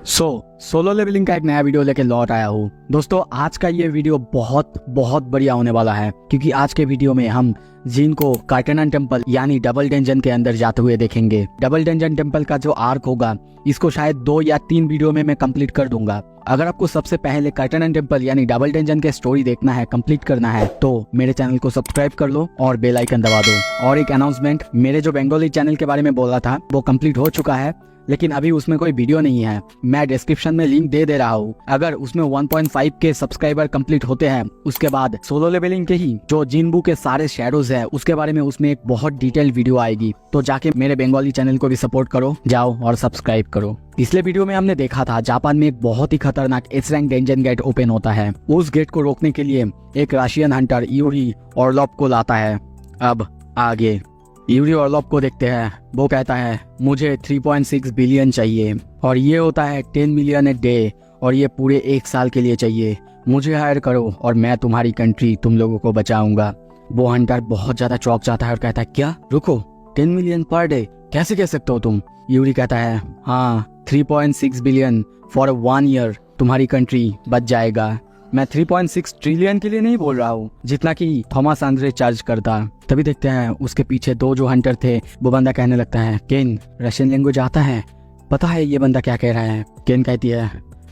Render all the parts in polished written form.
Solo levelling का एक नया वीडियो लेके लौट आया हूँ। दोस्तों आज का ये वीडियो बहुत बहुत बढ़िया होने वाला है, क्योंकि आज के वीडियो में हम जिन को कार्टेनन टेम्पल यानी डबल डंजन के अंदर जाते हुए देखेंगे। डबल डंजन टेम्पल का जो आर्क होगा इसको शायद 2 या 3 वीडियो में मैं कंप्लीट कर दूंगा। अगर आपको सबसे पहले कार्टेनन टेम्पल यानी डबल डंजन के स्टोरी देखना है, कंप्लीट करना है, तो मेरे चैनल को सब्सक्राइब कर लो और बेल आइकन दबा दो। और एक अनाउंसमेंट, मेरे जो बंगाली चैनल के बारे में बोला था वो कंप्लीट हो चुका है, लेकिन अभी उसमें कोई वीडियो नहीं है। मैं डिस्क्रिप्शन में लिंक दे रहा हूँ। अगर उसमें 1.5 के सब्सक्राइबर कंप्लीट होते हैं, उसके बाद सोलो लेवलिंग के ही जो जिनबू के सारे शैडोज है उसके बारे में उसमें एक बहुत डिटेल वीडियो आएगी। तो जाके मेरे बंगाली चैनल को भी सपोर्ट करो, जाओ और सब्सक्राइब करो। पिछले वीडियो में हमने देखा था जापान में एक बहुत ही खतरनाक S rank dungeon gate open होता है। उस गेट को रोकने के लिए एक रशियन हंटर यूरी ऑर्लोव को लाता है। अब आगे यूरी ऑर्लोव को देखते हैं। वो कहता है मुझे 3.6 बिलियन चाहिए और ये होता है 10 मिलियन ए डे, और ये पूरे 1 साल के लिए चाहिए। मुझे हायर करो और मैं तुम्हारी कंट्री, तुम लोगों को बचाऊंगा। वो हंटर बहुत ज्यादा चौंक जाता है और कहता है क्या, रुको, 10 मिलियन पर डे कैसे कह सकते हो तुम? यूरी कहता है हाँ, 3.6 बिलियन फॉर 1 ईयर तुम्हारी कंट्री बच जाएगा। मैं 3.6 ट्रिलियन के लिए नहीं बोल रहा हूँ जितना कि थॉमस आंद्रे चार्ज करता। तभी देखते हैं उसके पीछे 2 जो हंटर थे, वो बंदा कहने लगता है केन, रशियन लैंग्वेज आता है? पता है ये बंदा क्या कह रहा है? केन कहती है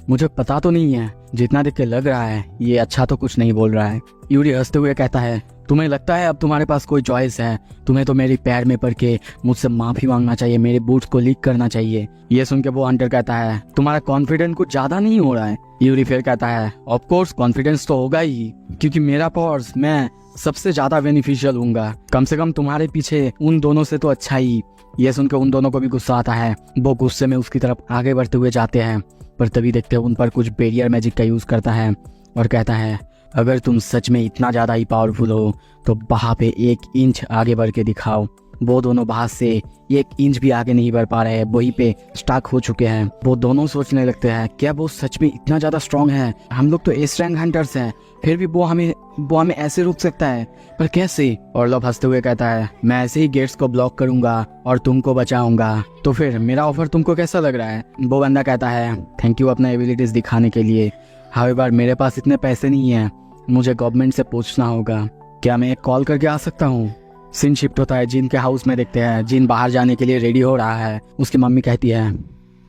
मुझे पता तो नहीं है, जितना देख के लग रहा है ये अच्छा तो कुछ नहीं बोल रहा है। यूरी हंसते हुए कहता है तुम्हें लगता है अब तुम्हारे पास कोई चॉइस है? तुम्हें तो मेरी पैर में पड़ के मुझसे माफी मांगना चाहिए, मेरे बूट्स को लीक करना चाहिए। ये सुन के वो हंटर कहता है तुम्हारा कॉन्फिडेंस कुछ ज्यादा नहीं हो रहा है? यूरी फिर कहता है ऑफ कोर्स कॉन्फिडेंस तो होगा ही, क्योंकि मेरा पावर्स मैं सबसे ज्यादा बेनिफिशियल हूँगा। कम से कम तुम्हारे पीछे उन दोनों से तो अच्छा ही। ये सुनकर उन दोनों को भी गुस्सा आता है। वो गुस्से में उसकी तरफ आगे बढ़ते हुए जाते हैं, पर तभी देखते हैं उन पर कुछ बैरियर मैजिक का यूज करता है और कहता है अगर तुम सच में इतना ज्यादा ही पावरफुल हो तो वहां पे 1 इंच आगे बढ़ के दिखाओ। वो दोनों बाहर से 1 इंच भी आगे नहीं बढ़ पा रहे हैं, वहीं पे स्टक हो चुके हैं। वो दोनों सोचने लगते हैं क्या वो सच में इतना ज्यादा स्ट्रांग है? हम लोग तो एस रैंक हंटर्स हैं, फिर भी वो हमें ऐसे रोक सकता है, पर कैसे? और लोग हंसते हुए कहता है मैं ऐसे ही गेट्स को ब्लॉक करूंगा और तुमको बचाऊंगा। तो फिर मेरा ऑफर तुमको कैसा लग रहा है? वो बंदा कहता है थैंक यू अपना एबिलिटीज दिखाने के लिए, हाउएवर मेरे पास इतने पैसे नहीं है, मुझे गवर्नमेंट से पूछना होगा। क्या मैं एक कॉल करके आ सकता हूँ? सीन शिफ्ट होता है जिन के हाउस में। देखते हैं जिन बाहर जाने के लिए रेडी हो रहा है। उसकी मम्मी कहती है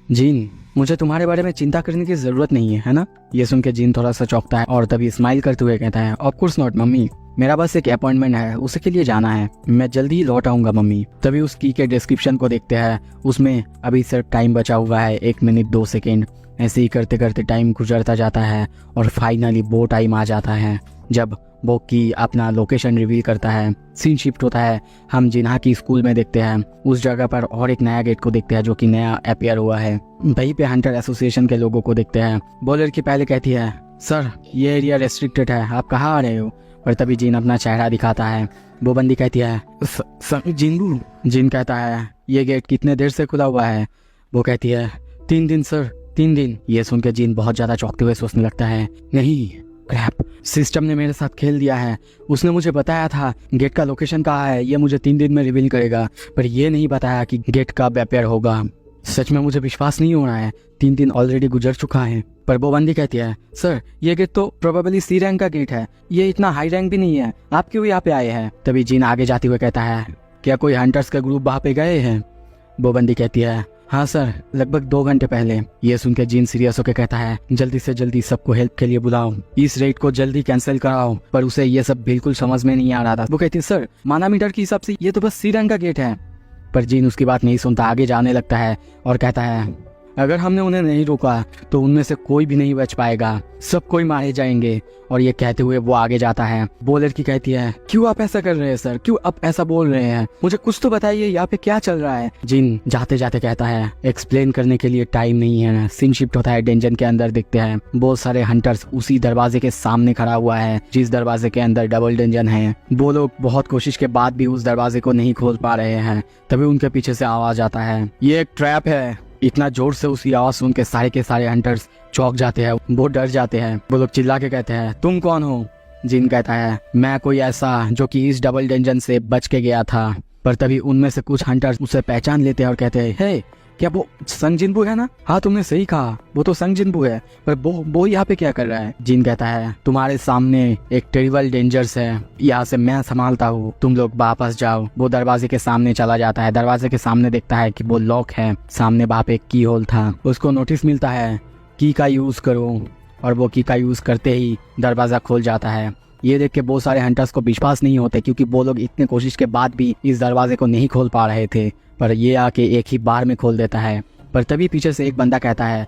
जिन, मुझे तुम्हारे बारे में चिंता करने की जरूरत नहीं है ना? ये सुन के जिन थोड़ा सा चौंकता है और तभी स्माइल करते हुए कहता है ऑफ कोर्स नॉट मम्मी, मेरा बस एक अपॉइंटमेंट है, उसी के लिए जाना है, मैं जल्दी ही लौट आऊंगा मम्मी। तभी उस की के डिस्क्रिप्शन को देखते हैं, उसमें अभी सिर्फ टाइम बचा हुआ है 1 मिनट 2 सेकेंड। ऐसे ही करते करते टाइम गुजरता जाता है और फाइनली वो टाइम आ जाता है जब वो की अपना लोकेशन रिवील करता है। सीन शिफ्ट होता है, हम जिन्हा की स्कूल में देखते हैं। उस जगह पर और एक नया गेट को देखते हैं जो कि नया अपीयर हुआ है। वहीं पे हंटर एसोसिएशन के लोगों को देखते हैं। वो लड़की पहले कहती है सर ये एरिया रेस्ट्रिक्टेड है, आप कहाँ आ रहे हो? और तभी जिन अपना चेहरा दिखाता है। वो बंदी कहती है सर जिनबू। जिन कहता है ये गेट कितने देर से खुला हुआ है? वो कहती है 3 दिन सर, 3 दिन। ये सुन के जिन बहुत ज्यादा चौंकते हुए सोचने लगता है नहीं, क्रैप, सिस्टम ने मेरे साथ खेल दिया है। उसने मुझे बताया था गेट का लोकेशन कहाँ है, ये मुझे 3 दिन में रिवील करेगा, पर ये नहीं बताया कि गेट कब अपीयर होगा। सच में मुझे विश्वास नहीं हो रहा है, 3 दिन ऑलरेडी गुजर चुका है। पर वो बंदी कहती है सर ये गेट तो प्रोबेबली सी रैंक का गेट है, ये इतना हाई रैंक भी नहीं है, आप क्यों यहाँ पे आए हैं? तभी जिन आगे जाते हुए कहता है क्या कोई हंटर्स का ग्रुप वहाँ पे गए हैं? वो बंदी कहती है हाँ सर, लगभग 2 घंटे पहले। ये सुन के जिन सीरियस होकर कहता है जल्दी से जल्दी सबको हेल्प के लिए बुलाओ, इस रेड को जल्दी कैंसिल कराओ। पर उसे ये सब बिल्कुल समझ में नहीं आ रहा था। वो कहती है सर मानामीटर के हिसाब से ये तो बस सी रैंक का गेट है। पर जिन उसकी बात नहीं सुनता, आगे जाने लगता है और कहता है अगर हमने उन्हें नहीं रोका तो उनमें से कोई भी नहीं बच पाएगा, सब कोई मारे जाएंगे। और ये कहते हुए वो आगे जाता है। वो लड़की कहती है क्यों आप ऐसा कर रहे हैं सर, क्यों आप ऐसा बोल रहे हैं? मुझे कुछ तो बताइए यहाँ पे क्या चल रहा है? जिन जाते जाते कहता है एक्सप्लेन करने के लिए टाइम नहीं है। सीन शिफ्ट होता है डंजन के अंदर। देखते हैं बहुत सारे हंटर्स उसी दरवाजे के सामने खड़ा हुआ है जिस दरवाजे के अंदर डबल डंजन है। वो लोग बहुत कोशिश के बाद भी उस दरवाजे को नहीं खोल पा रहे हैं। तभी उनके पीछे से आवाज आता है ये एक ट्रैप है। इतना जोर से उसकी आवाज सुन के सारे हंटर्स चौंक जाते हैं, वो डर जाते हैं। वो लोग चिल्ला के कहते हैं तुम कौन हो? जिन कहता है मैं कोई ऐसा जो कि इस डबल डंजन से बच के गया था। पर तभी उनमें से कुछ हंटर्स उसे पहचान लेते हैं और कहते हैं हे क्या वो संग जिनबू है ना? हाँ तुमने सही कहा, वो तो संग जिनबू है, पर वो यहाँ पे क्या कर रहा है? जिन कहता है तुम्हारे सामने एक टेरिबल डेंजर्स है, यहाँ से मैं संभालता हूँ, तुम लोग वापस जाओ। वो दरवाजे के सामने चला जाता है, दरवाजे के सामने देखता है कि वो लॉक है, सामने वहाँ पे एक की होल था। उसको नोटिस मिलता है की का यूज करो, और वो की का यूज करते ही दरवाजा खोल जाता है। ये देख के बहुत सारे हंटर्स को विश्वास नहीं होते, क्योंकि वो लोग इतने कोशिश के बाद भी इस दरवाजे को नहीं खोल पा रहे थे, पर ये आके एक ही बार में खोल देता है। पर तभी पीछे से एक बंदा कहता है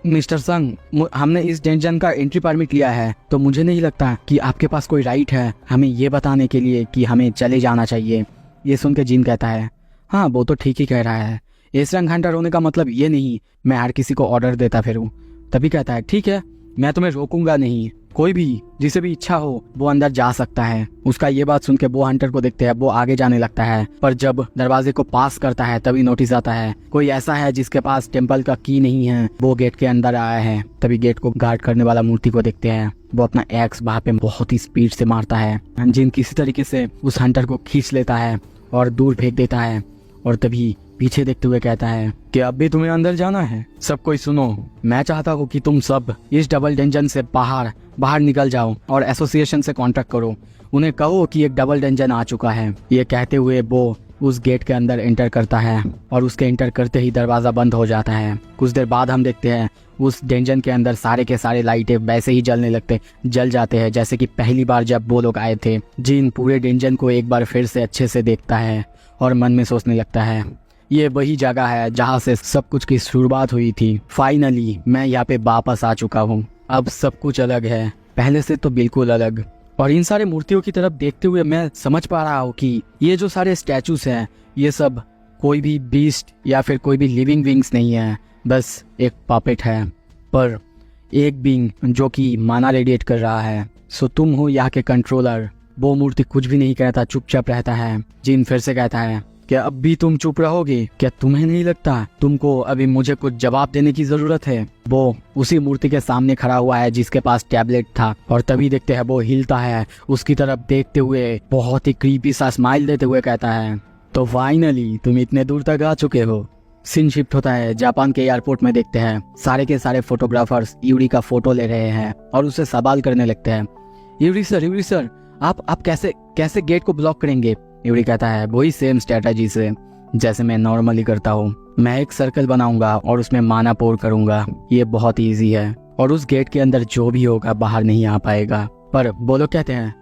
मिस्टर संग, हमने इस डेंजन का एंट्री परमिट लिया है, तो मुझे नहीं लगता कि आपके पास कोई राइट है हमें ये बताने के लिए कि हमें चले जाना चाहिए। ये सुन के जिन कहता है हाँ वो तो ठीक ही कह रहा है, एस रैंक हंटर होने का मतलब ये नहीं मैं हर किसी को ऑर्डर देता फिरूं। तभी कहता है ठीक है, मैं तुम्हें रोकूंगा नहीं, कोई भी जिसे भी इच्छा हो वो अंदर जा सकता है। उसका ये बात सुन के वो हंटर को देखते हैं, वो आगे जाने लगता है, पर जब दरवाजे को पास करता है तभी नोटिस आता है कोई ऐसा है जिसके पास टेम्पल का की नहीं है, वो गेट के अंदर आया है। तभी गेट को गार्ड करने वाला मूर्ति को देखते हैं, वो अपना एक्स वहाँ पे बहुत ही स्पीड से मारता है। जिन किसी तरीके से उस हंटर को खींच लेता है और दूर फेंक देता है, और तभी पीछे देखते हुए कहता है कि अब भी तुम्हें अंदर जाना है? सब कोई सुनो, मैं चाहता हूँ कि तुम सब इस डबल डेंजन से बाहर निकल जाओ और एसोसिएशन से कांटेक्ट करो, उन्हें कहो कि एक डबल डेंजन आ चुका है। ये कहते हुए वो उस गेट के अंदर एंटर करता है, और उसके एंटर करते ही दरवाजा बंद हो जाता है। कुछ देर बाद हम देखते हैं उस डेंजन के अंदर सारे के सारे लाइटें वैसे ही जल जाते हैं जैसे कि पहली बार जब वो लोग आए थे। जिन पूरे डेंजन को एक बार फिर से अच्छे से देखता है और मन में सोचने लगता है ये वही जगह है जहाँ से सब कुछ की शुरुआत हुई थी। फाइनली मैं यहाँ पे वापस आ चुका हूँ, अब सब कुछ अलग है, पहले से तो बिल्कुल अलग। और इन सारे मूर्तियों की तरफ देखते हुए मैं समझ पा रहा हूँ कि ये जो सारे स्टैचूज हैं ये सब कोई भी बीस्ट या फिर कोई भी लिविंग बींग्स नहीं है, बस एक पपेट है, पर एक बींग जो कि माना रेडिएट कर रहा है। सो तुम हो यहाँ के कंट्रोलर। वो मूर्ति कुछ भी नहीं कहता, चुपचाप रहता है। जिन फिर से कहता है क्या अब भी तुम चुप रहोगे? क्या तुम्हें नहीं लगता तुमको अभी मुझे कुछ जवाब देने की जरूरत है? वो उसी मूर्ति के सामने खड़ा हुआ है जिसके पास टैबलेट था, और तभी देखते हैं वो हिलता है, उसकी तरफ देखते हुए बहुत ही क्रीपी सा स्माइल देते हुए कहता है तो फाइनली तुम इतने दूर तक आ चुके हो। सीन शिफ्ट होता है, जापान के एयरपोर्ट में देखते हैं सारे के सारे फोटोग्राफर्स यूरी का फोटो ले रहे हैं और उससे सवाल करने लगते हैं यूरी सर आप कैसे गेट को ब्लॉक करेंगे? यूरी कहता है वही सेम स्ट्रेटजी से जैसे मैं नॉर्मली करता हूँ, मैं एक सर्कल बनाऊंगा और उसमें माना पोर करूंगा, ये बहुत इजी है, और उस गेट के अंदर जो भी होगा बाहर नहीं आ पाएगा। पर वो लोग कहते हैं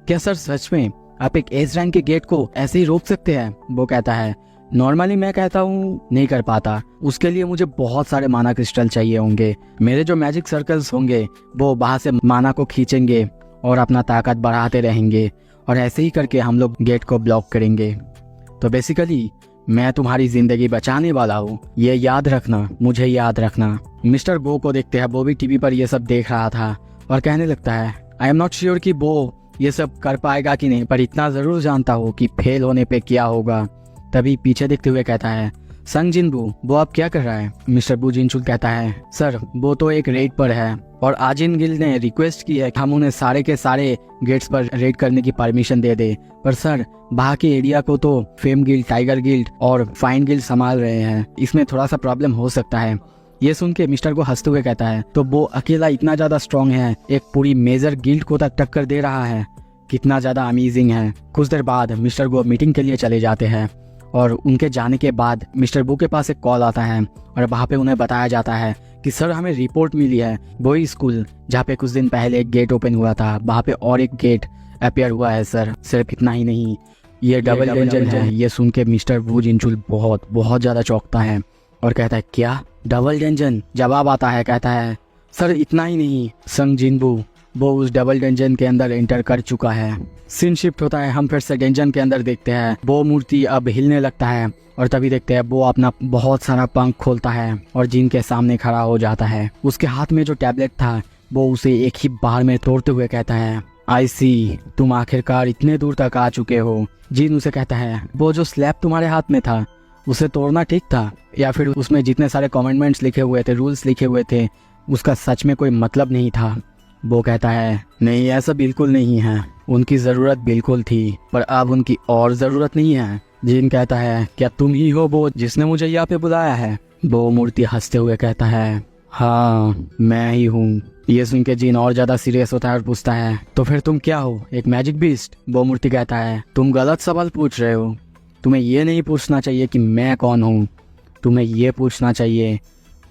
क्या सर सच में आप एक एस रैंक के गेट को ऐसे ही रोक सकते हैं? वो कहता है नॉर्मली मैं कहता हूँ नहीं कर पाता, उसके लिए मुझे बहुत सारे माना क्रिस्टल चाहिए होंगे, मेरे जो मैजिक सर्कल्स होंगे वो वहां से माना को खींचेंगे और अपना ताकत बढ़ाते रहेंगे, और ऐसे ही करके हम लोग गेट को ब्लॉक करेंगे। तो बेसिकली मैं तुम्हारी जिंदगी बचाने वाला हूँ, ये याद रखना, मुझे याद रखना। मिस्टर बो को देखते हैं, वो भी टीवी पर ये सब देख रहा था और कहने लगता है आई एम नॉट श्योर कि वो ये सब कर पाएगा कि नहीं, पर इतना जरूर जानता हूँ कि फेल होने पे क्या होगा। तभी पीछे देखते हुए कहता है संग जिनबू वो अब क्या कर रहा है? मिस्टर बू जिनचुल कहता है सर वो तो एक रेड पर है, और आजिन गिल ने रिक्वेस्ट की है कि हम उन्हें सारे के सारे गेट्स पर रेड करने की परमिशन दे दे, पर सर वहाँ के एरिया को तो फेम गिल्ड, टाइगर गिल्ड और फाइन गिल्ड संभाल रहे हैं, इसमें थोड़ा सा प्रॉब्लम हो सकता है। ये सुन के मिस्टर को हंसते हुए कहता है तो वो अकेला इतना ज्यादा स्ट्रॉन्ग है, एक पूरी मेजर गिल्ड को तक टक्कर दे रहा है, कितना ज्यादा अमेजिंग है। कुछ देर बाद मिस्टर गो मीटिंग के लिए चले जाते हैं, और उनके जाने के बाद मिस्टर बू के पास एक कॉल आता है और वहाँ पे उन्हें बताया जाता है कि सर हमें रिपोर्ट मिली है, वही स्कूल जहाँ पे कुछ दिन पहले एक गेट ओपन हुआ था वहाँ पे और एक गेट अपीयर हुआ है सर। सिर्फ इतना ही नहीं, ये डबल डेंजन है। ये सुन के मिस्टर बू जिनचुल बहुत ज्यादा चौंकता है और कहता है क्या डबल डेंजन? जवाब आता है, कहता है सर इतना ही नहीं, संग जिनबू वो उस डबल डेंजन के अंदर एंटर कर चुका है। सीन शिफ्ट होता है, हम फिर से डेंजन के अंदर देखते हैं वो मूर्ति अब हिलने लगता है, और तभी देखते हैं वो अपना बहुत सारा पंख खोलता है और जिन के सामने खड़ा हो जाता है। उसके हाथ में जो टैबलेट था वो उसे एक ही बार में तोड़ते हुए कहता है आई सी तुम आखिरकार इतने दूर तक आ चुके हो। जिन उसे कहता है वो जो स्लैब तुम्हारे हाथ में था उसे तोड़ना ठीक था, या फिर उसमें जितने सारे कमेंटमेंट्स लिखे हुए थे, रूल्स लिखे हुए थे, उसका सच में कोई मतलब नहीं था? वो कहता है नहीं ऐसा बिल्कुल नहीं है, उनकी ज़रूरत बिल्कुल थी, पर अब उनकी और ज़रूरत नहीं है। जिन कहता है क्या तुम ही हो वो जिसने मुझे यहाँ पे बुलाया है? वो मूर्ति हंसते हुए कहता है हाँ मैं ही हूँ। ये सुन के जिन और ज्यादा सीरियस होता है और पूछता है तो फिर तुम क्या हो, एक मैजिक बीस्ट? वो मूर्ति कहता है तुम गलत सवाल पूछ रहे हो। तुम्हें ये नहीं पूछना चाहिए कि मैं कौन हूँ, तुम्हें ये पूछना चाहिए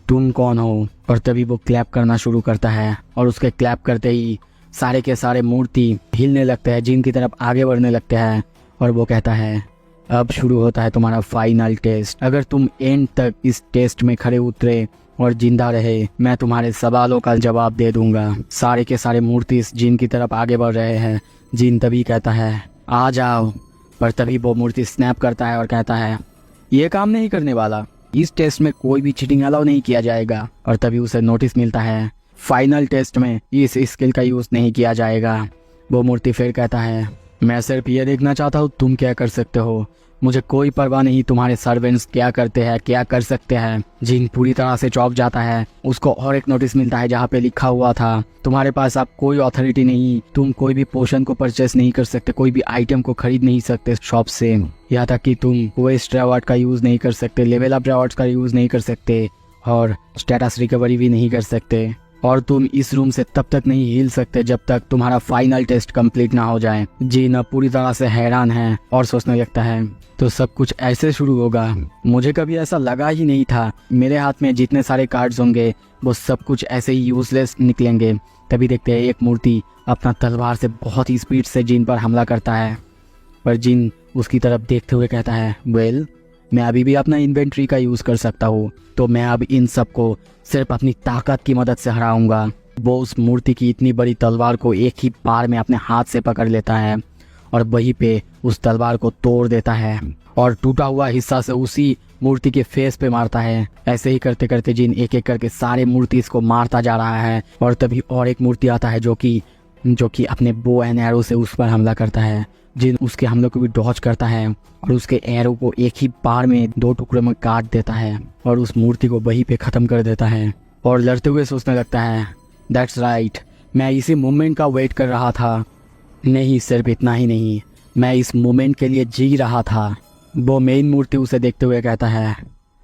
तुम कौन हो। और तभी वो क्लैप करना शुरू करता है और उसके क्लैप करते ही सारे के सारे मूर्ति हिलने लगते हैं, जिन की तरफ आगे बढ़ने लगते हैं। और वो कहता है अब शुरू होता है तुम्हारा फाइनल टेस्ट। अगर तुम एंड तक इस टेस्ट में खड़े उतरे और जिंदा रहे, मैं तुम्हारे सवालों का जवाब दे दूंगा। सारे के सारे मूर्ति इस जिन की तरफ आगे बढ़ रहे हैं। जिन तभी कहता है आ जाओ, पर तभी वो मूर्ति स्नैप करता है और कहता है ये काम नहीं करने वाला, इस टेस्ट में कोई भी चीटिंग अलाउ नहीं किया जाएगा। और तभी उसे नोटिस मिलता है फाइनल टेस्ट में इस स्किल का यूज नहीं किया जाएगा। वो मूर्ति फिर कहता है मैं सिर्फ ये देखना चाहता हूँ तुम क्या कर सकते हो, मुझे कोई परवाह नहीं तुम्हारे सर्वेंट्स क्या करते हैं, क्या कर सकते हैं। जिन पूरी तरह से चौंक जाता है। उसको और एक नोटिस मिलता है जहाँ पे लिखा हुआ था तुम्हारे पास अब कोई अथॉरिटी नहीं, तुम कोई भी पोशन को परचेस नहीं कर सकते, कोई भी आइटम को खरीद नहीं सकते शॉप से, यहाँ तक कि तुम वेस्ट रिवॉर्ड का यूज नहीं कर सकते, लेवल अप रिवॉर्ड्स का यूज नहीं कर सकते और स्टेटस रिकवरी भी नहीं कर सकते। और तुम इस रूम से तब तक नहीं हिल सकते जब तक तुम्हारा फाइनल टेस्ट कंप्लीट ना हो जाए। जिन पूरी तरह से हैरान है और सोचने लगता है तो सब कुछ ऐसे शुरू होगा, मुझे कभी ऐसा लगा ही नहीं था। मेरे हाथ में जितने सारे कार्ड्स होंगे वो सब कुछ ऐसे ही यूजलेस निकलेंगे। तभी देखते हैं एक मूर्ति अपना तलवार से बहुत ही स्पीड से जिन पर हमला करता है, पर जिन उसकी तरफ देखते हुए कहता है वेल मैं अभी भी अपना इन्वेंट्री का यूज कर सकता हूँ, तो मैं अब इन सबको सिर्फ अपनी ताकत की मदद से हराऊंगा। वो उस मूर्ति की इतनी बड़ी तलवार को एक ही बार में अपने हाथ से पकड़ लेता है और वहीं पे उस तलवार को तोड़ देता है और टूटा हुआ हिस्सा से उसी मूर्ति के फेस पे मारता है। ऐसे ही करते करते जिन एक एक करके सारे मूर्ति इसको मारता जा रहा है। और तभी और एक मूर्ति आता है जो कि अपने बो एंड एरो से उस पर हमला करता है। जिन उसके हमलों को भी डॉज करता है और उसके एरो को एक ही बार में 2 टुकड़ों में काट देता है और उस मूर्ति को वहीं पे खत्म कर देता है। और लड़ते हुए सोचने लगता है दैट्स राइट, मैं इसी मोमेंट का वेट कर रहा था। नहीं सिर्फ इतना ही नहीं, मैं इस मोमेंट के लिए जी रहा था। वो मेन मूर्ति उसे देखते हुए कहता है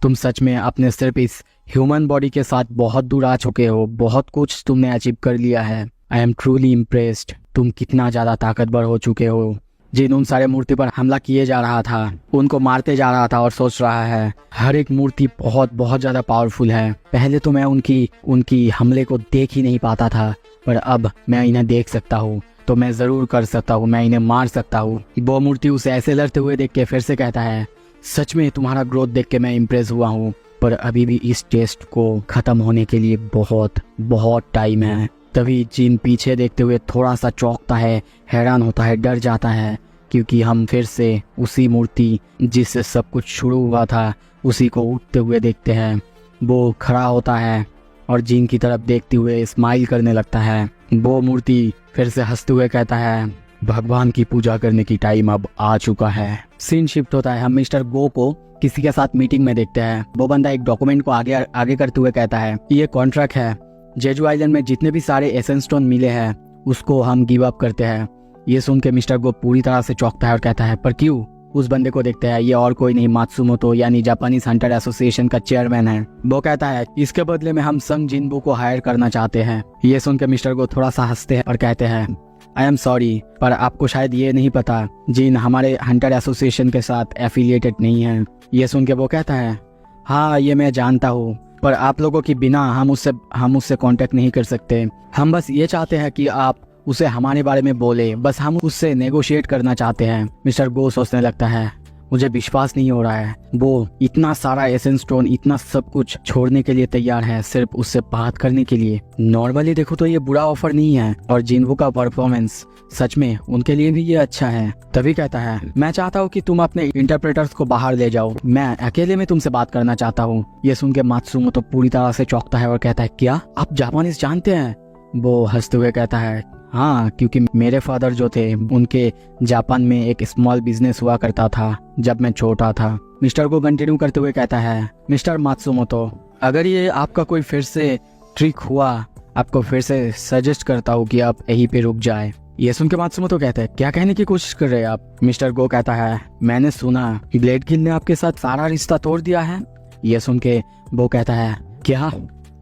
तुम सच में अपने सिर्फ इस ह्यूमन बॉडी के साथ बहुत दूर आ चुके हो, बहुत कुछ तुमने अचीव कर लिया है। आई एम ट्रूली इम्प्रेस्ड, तुम कितना ज़्यादा ताकतवर हो चुके हो। जिन उन सारे मूर्ति पर हमला किए जा रहा था, उनको मारते जा रहा था और सोच रहा है हर एक मूर्ति बहुत बहुत ज़्यादा पावरफुल है। पहले तो मैं उनकी हमले को देख ही नहीं पाता था, पर अब मैं इन्हें देख सकता हूँ, तो मैं ज़रूर कर सकता हूँ, मैं इन्हें मार सकता हूँ। वो मूर्ति उसे ऐसे लड़ते हुए देख के फिर से कहता है सच में तुम्हारा ग्रोथ देख के मैं इम्प्रेस हुआ हूँ, पर अभी भी इस टेस्ट को ख़त्म होने के लिए बहुत बहुत टाइम है। तभी जिन पीछे देखते हुए थोड़ा सा चौंकता है, हैरान होता है, डर जाता है, क्योंकि हम फिर से उसी मूर्ति जिससे सब कुछ शुरू हुआ था उसी को उठते हुए देखते हैं। वो खड़ा होता है और जिन की तरफ देखते हुए स्माइल करने लगता है। वो मूर्ति फिर से हंसते हुए कहता है भगवान की पूजा करने की टाइम अब आ चुका है। सीन शिफ्ट होता है, हम मिस्टर गो को किसी के साथ मीटिंग में देखते हैं। वो बंदा एक डॉक्यूमेंट को आगे करते हुए कहता है ये कॉन्ट्रैक्ट है, जेजू आइलैंड में जितने भी सारे एसेंस स्टोन मिले हैं उसको हम गिव अप करते हैं। ये सुन के मिस्टर गो पूरी तरह से चौंकता है और कहता है पर क्यों? उस बंदे को देखते हैं, ये और कोई नहीं मात्सुमोतो यानी जापानीज हंटर एसोसिएशन का चेयरमैन है। वो कहता है इसके बदले में हम संग जिनबू को हायर करना चाहते हैं। ये सुन के मिस्टर गो थोड़ा सा हंसते हैं और कहते हैं आई एम सॉरी, पर आपको शायद ये नहीं पता जिन हमारे हंटर एसोसिएशन के साथ एफिलिएटेड नहीं है। ये सुन के वो कहता है हाँ ये मैं जानता हूँ, पर आप लोगों के बिना हम उससे कांटेक्ट नहीं कर सकते। हम बस ये चाहते हैं कि आप उसे हमारे बारे में बोले, बस हम उससे नेगोशिएट करना चाहते हैं। मिस्टर गो सोचने लगता है मुझे विश्वास नहीं हो रहा है, वो इतना सारा एसेंस स्टोन, इतना सब कुछ छोड़ने के लिए तैयार है सिर्फ उससे बात करने के लिए। नॉर्मली देखो तो ये बुरा ऑफर नहीं है और जिनवू का परफॉर्मेंस सच में उनके लिए भी ये अच्छा है। तभी कहता है मैं चाहता हूँ कि तुम अपने इंटरप्रेटर्स को बाहर ले जाओ, मैं अकेले में तुमसे बात करना चाहता हूँ। ये सुन के मात्सुमो तो पूरी तरह से चौंकता है और कहता है क्या आप जापानीज जानते हैं? वो हंसते हुए कहता है हाँ, क्योंकि मेरे फादर जो थे उनके जापान में एक स्मॉल बिजनेस हुआ करता था जब मैं छोटा था। मिस्टर को कंटिन्यू करते हुए कहता है मिस्टर मात्सुमोतो, अगर ये आपका कोई फिर से ट्रिक हुआ, आपको फिर से सजेस्ट करता हूँ कि आप यहीं पे रुक जाए। ये सुन के मात्सुमोतो कहता है, क्या कहने की कोशिश कर रहे हैं आप? मिस्टर गो कहता है, मैंने सुना ब्लेड किल ने आपके साथ सारा रिश्ता तोड़ दिया है। ये सुन के वो कहता है, क्या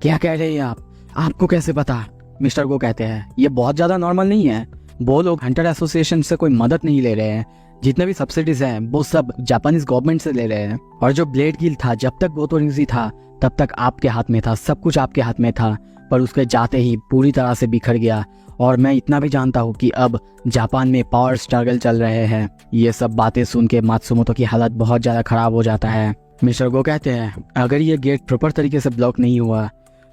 क्या कह रहे हैं आप? आपको कैसे पता? मिस्टर गो कहते हैं, ये बहुत ज्यादा नॉर्मल नहीं है। वो लोग हंटर एसोसिएशन से कोई मदद नहीं ले रहे हैं। जितने भी सब्सिडीज हैं वो सब जापानीज गवर्नमेंट से ले रहे हैं। और जो ब्लेड किल था, जब तक वो तो यूजी था तब तक आपके हाथ में था, सब कुछ आपके हाथ में था, पर उसके जाते ही पूरी तरह से बिखर गया। और मैं इतना भी जानता हूँ कि अब जापान में पावर स्ट्रगल चल रहे हैं। ये सब बातें सुन के मात्सुमोतो की हालत बहुत ज्यादा खराब हो जाता है। मिस्टर गो कहते हैं, अगर ये गेट प्रॉपर तरीके से ब्लॉक नहीं हुआ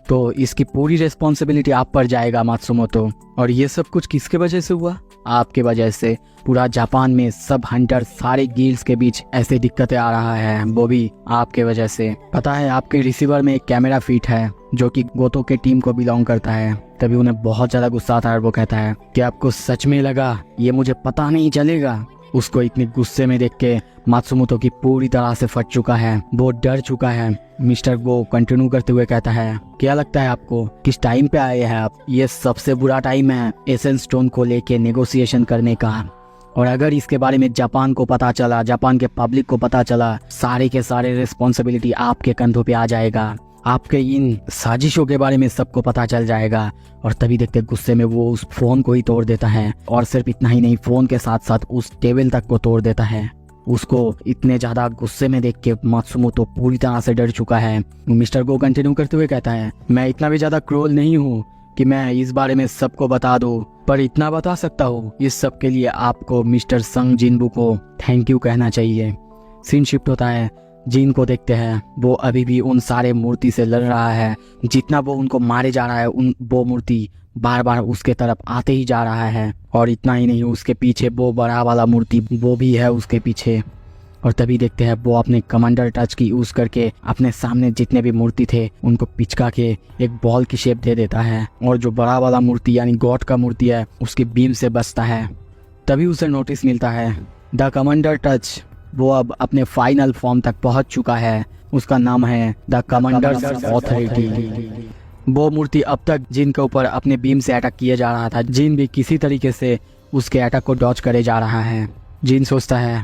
तो इसकी पूरी रिस्पॉन्सिबिलिटी आप पर जाएगा मात्सुमोतो। और ये सब कुछ किसके वजह से हुआ? आपके वजह से। पूरा जापान में सब हंटर, सारे गिल्ड्स के बीच ऐसे दिक्कतें आ रहा है, वो भी आपके वजह से। पता है आपके रिसीवर में एक कैमरा फीट है जो कि गोतो के टीम को बिलोंग करता है। तभी उन्हें बहुत ज्यादा गुस्सा आता है और वो कहता है कि आपको सच में लगा ये मुझे पता नहीं चलेगा? उसको इतने गुस्से में देख के मात्सुमोतो की पूरी तरह से फट चुका है, वो डर चुका है। मिस्टर गो कंटिन्यू करते हुए कहता है, क्या लगता है आपको किस टाइम पे आए हैं आप? ये सबसे बुरा टाइम है एसेंस स्टोन को लेके नेगोशिएशन करने का। और अगर इसके बारे में जापान को पता चला, जापान के पब्लिक को पता चला, सारे के सारे रिस्पॉन्सिबिलिटी आपके कंधों पे आ जाएगा। आपके इन साजिशों के बारे में सबको पता चल जाएगा। और तभी देखते गुस्से में वो उस फोन को ही तोड़ देता है। और सिर्फ इतना ही नहीं, फोन के साथ साथ उस टेबल तक को तोड़ देता है। उसको इतने ज्यादा गुस्से में देख के मात्सुमोतो पूरी तरह से डर चुका है। मिस्टर गो कंटिन्यू करते हुए कहता है, मैं इतना भी ज्यादा क्रूर नहीं हूँ कि मैं इस बारे में सबको बता दूं, पर इतना बता सकता हूँ, इस सब के लिए आपको मिस्टर संग जिनबू को थैंक यू कहना चाहिए। सीन शिफ्ट होता है, जिन को देखते हैं, वो अभी भी उन सारे मूर्ति से लड़ रहा है। जितना वो उनको मारे जा रहा है, वो मूर्ति बार बार उसके तरफ आते ही जा रहा है। और इतना ही नहीं, उसके पीछे वो बड़ा वाला मूर्ति वो भी है उसके पीछे। और तभी देखते हैं वो अपने कमांडर टच की यूज करके अपने सामने जितने भी मूर्ति थे उनको पिचका के एक बॉल की शेप दे देता है। और जो बड़ा वाला मूर्ति यानी गॉड का मूर्ति है उसकी बीम से बचता है। तभी उसे नोटिस मिलता है द कमांडर टच वो अब अपने फाइनल फॉर्म तक पहुंच चुका है। उसका नाम है द कमांडर्स ऑथोरिटी। वो मूर्ति अब तक जिन के ऊपर अपने बीम से अटैक किया जा रहा था। जिन भी किसी तरीके से उसके अटैक को डॉज करे जा रहा है। जिन सोचता है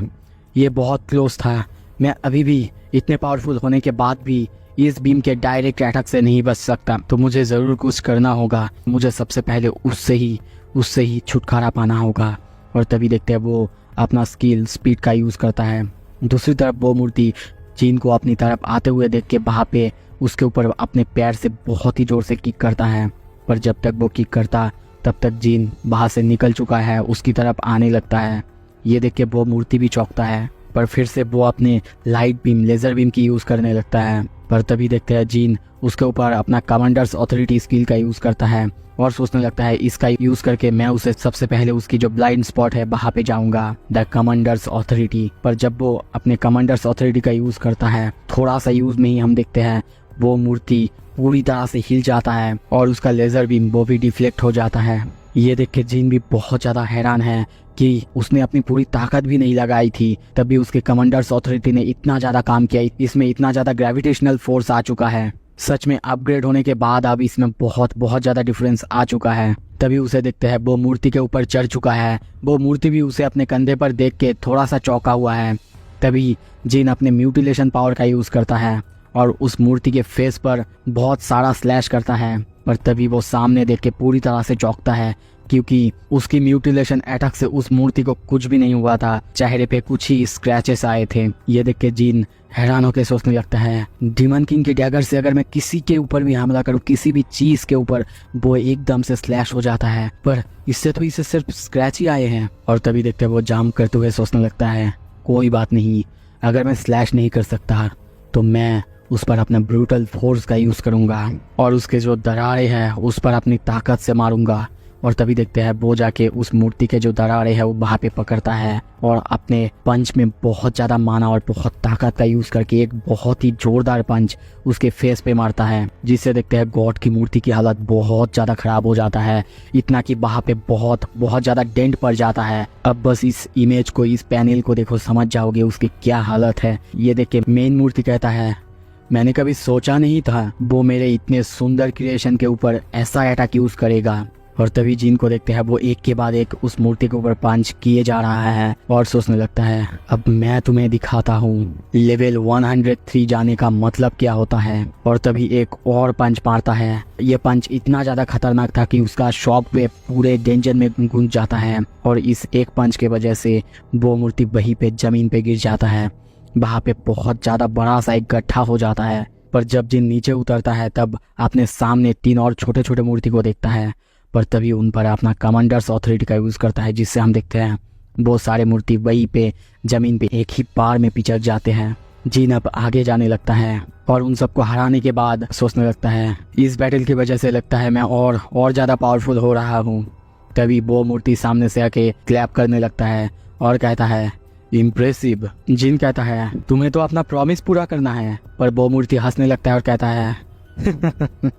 ये बहुत क्लोज था, मैं अभी भी इतने पावरफुल होने के बाद भी इस बीम के डायरेक्ट अटैक से नहीं बच सकता, तो मुझे ज़रूर कुछ करना होगा। मुझे सबसे पहले उससे ही छुटकारा पाना होगा। और तभी देखते हैं वो अपना स्किल स्पीड का यूज़ करता है। दूसरी तरफ वो मूर्ति जिन को अपनी तरफ आते हुए देख के वहाँ पे उसके ऊपर अपने पैर से बहुत ही ज़ोर से किक करता है। पर जब तक वो किक करता तब तक जिन वहाँ से निकल चुका है, उसकी तरफ आने लगता है। ये देख के वो मूर्ति भी चौंकता है, पर फिर से वो अपने लाइट बीम लेज़र बीम की यूज़ करने लगता है। पर तभी देखते हैं जिन उसके ऊपर अपना कमांडर्स ऑथोरिटी स्किल का यूज़ करता है और सोचने लगता है इसका यूज़ करके मैं उसे सबसे पहले उसकी जो ब्लाइंड स्पॉट है वहाँ पे जाऊँगा, द कमांडर्स ऑथोरिटी। पर जब वो अपने कमांडर्स ऑथोरिटी का यूज़ करता है, थोड़ा सा यूज़ में ही हम देखते हैं वो मूर्ति पूरी तरह से हिल जाता है और उसका लेज़र बीम वो भी डिफ्लेक्ट हो जाता है। ये देख के जिन भी बहुत ज़्यादा हैरान है कि उसने अपनी पूरी ताकत भी नहीं लगाई थी, तभी उसके कमांडर्स ऑथोरिटी ने इतना ज़्यादा काम किया, इसमें इतना ज़्यादा ग्रेविटेशनल फोर्स आ चुका है। सच में अपग्रेड होने के बाद अब इसमें बहुत ज़्यादा डिफरेंस आ चुका है। तभी उसे देखते हैं वो मूर्ति के ऊपर चढ़ चुका है। वो मूर्ति भी उसे अपने कंधे पर देख के थोड़ा सा चौंका हुआ है। तभी जिन अपने म्यूटिलेशन पावर का यूज़ करता है और उस मूर्ति के फेस पर बहुत सारा स्लैश करता है। पर तभी वो सामने देख के पूरी तरह से चौंकता है, क्योंकि उसकी म्यूटिलेशन अटैक से उस मूर्ति को कुछ भी नहीं हुआ था, चेहरे पे कुछ ही स्क्रैचेस आए थे। ये देख के जिन हैरान होकर सोचने लगता है, डीमन किंग के डैगर से अगर मैं किसी के ऊपर भी हमला करूं, किसी भी चीज के ऊपर, वो एकदम से स्लैश हो जाता है, पर इससे तो इसे सिर्फ स्क्रैच ही आए हैं। और तभी देखते वो जाम करते हुए सोचने लगता है, कोई बात नहीं, अगर मैं स्लैश नहीं कर सकता तो मैं उस पर अपना ब्रूटल फोर्स का यूज़ करूंगा और उसके जो दरारें हैं उस पर अपनी ताकत से मारूंगा। और तभी देखते हैं वो जाके उस मूर्ति के जो दरारें हैं वो वहाँ पे पकड़ता है और अपने पंच में बहुत ज़्यादा माना और बहुत ताकत का यूज़ करके एक बहुत ही जोरदार पंच उसके फेस पे मारता है, जिससे देखते हैं गॉड की मूर्ति की हालत बहुत ज़्यादा ख़राब हो जाता है, इतना कि वहाँ पे बहुत ज़्यादा डेंट पड़ जाता है। अब बस इस इमेज को, इस पैनल को देखो, समझ जाओगे उसकी क्या हालत है। ये देख के मेन मूर्ति कहता है, मैंने कभी सोचा नहीं था वो मेरे इतने सुंदर क्रिएशन के ऊपर ऐसा अटैक यूज़ करेगा। और तभी जिन को देखते हैं वो एक के बाद एक उस मूर्ति के ऊपर पंच किए जा रहा है और सोचने लगता है अब मैं तुम्हें दिखाता हूँ लेवल 103 जाने का मतलब क्या होता है। और तभी एक और पंच मारता है। ये पंच इतना ज्यादा खतरनाक था कि उसका शॉक वे पूरे डेंजर में गूंज जाता है और इस एक पंच के वजह से वो मूर्ति वहीं पे जमीन पे गिर जाता है। वहाँ पे बहुत ज्यादा बड़ा सा एक गड्ढा हो जाता है। पर जब जिन नीचे उतरता है तब अपने सामने 3 और छोटे छोटे मूर्ति को देखता है। पर तभी उन पर अपना कमांडर्स ऑथोरिटी का यूज़ करता है, जिससे हम देखते हैं वो सारे मूर्ति वहीं पे जमीन पे एक ही बार में पिचक जाते हैं। जिन अब आगे जाने लगता है और उन सबको हराने के बाद सोचने लगता है इस बैटल की वजह से लगता है मैं और ज़्यादा पावरफुल हो रहा हूँ। तभी वो मूर्ति सामने से आके क्लैप करने लगता है और कहता है इम्प्रेसिव। जिन कहता है तुम्हें तो अपना प्रॉमिस पूरा करना है। पर वो मूर्ति हंसने लगता है और कहता है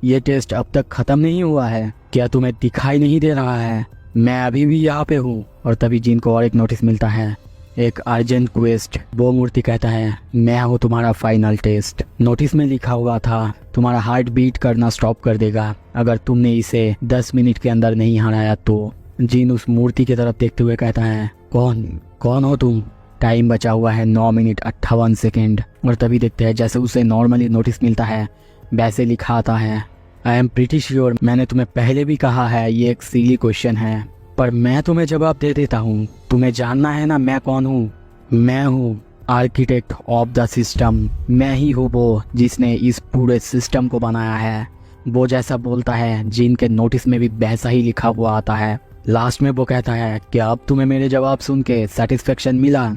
ये टेस्ट अब तक खत्म नहीं हुआ है, क्या तुम्हें दिखाई नहीं दे रहा है, मैं अभी भी यहाँ पे हूँ। और तभी जिन को और एक नोटिस मिलता है, एक अर्जेंट क्वेस्ट। वो मूर्ति कहता है मैं हूँ तुम्हारा फाइनल टेस्ट। नोटिस में लिखा हुआ था तुम्हारा हार्ट बीट करना स्टॉप कर देगा अगर तुमने इसे 10 मिनट के अंदर नहीं हराया तो। जिन उस मूर्ति की तरफ देखते हुए कहता है कौन हो तुम। टाइम बचा हुआ है 9 मिनट 58 सेकेंड। और तभी देखते हैं जैसे उसे नॉर्मली नोटिस मिलता है वैसे लिखा आता है आई एम प्रीटी श्योर मैंने तुम्हें पहले भी कहा है ये एक सिली क्वेश्चन है, पर मैं तुम्हें जवाब दे देता हूँ। तुम्हें जानना है ना मैं कौन हूँ। मैं हूँ आर्किटेक्ट ऑफ द सिस्टम। मैं ही हूँ वो जिसने इस पूरे सिस्टम को बनाया है। वो जैसा बोलता है जिन के नोटिस में भी वैसा ही लिखा हुआ आता है। लास्ट में वो कहता है कि अब तुम्हें मेरे जवाब सुन के सेटिस्फेक्शन मिला,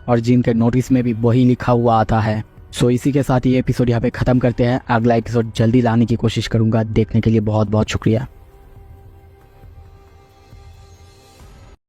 और जिन के नोटिस में भी वही लिखा हुआ आता है। सो इसी के साथ ये एपिसोड यहाँ पे ख़त्म करते हैं। अगला एपिसोड जल्दी लाने की कोशिश करूँगा। देखने के लिए बहुत बहुत शुक्रिया।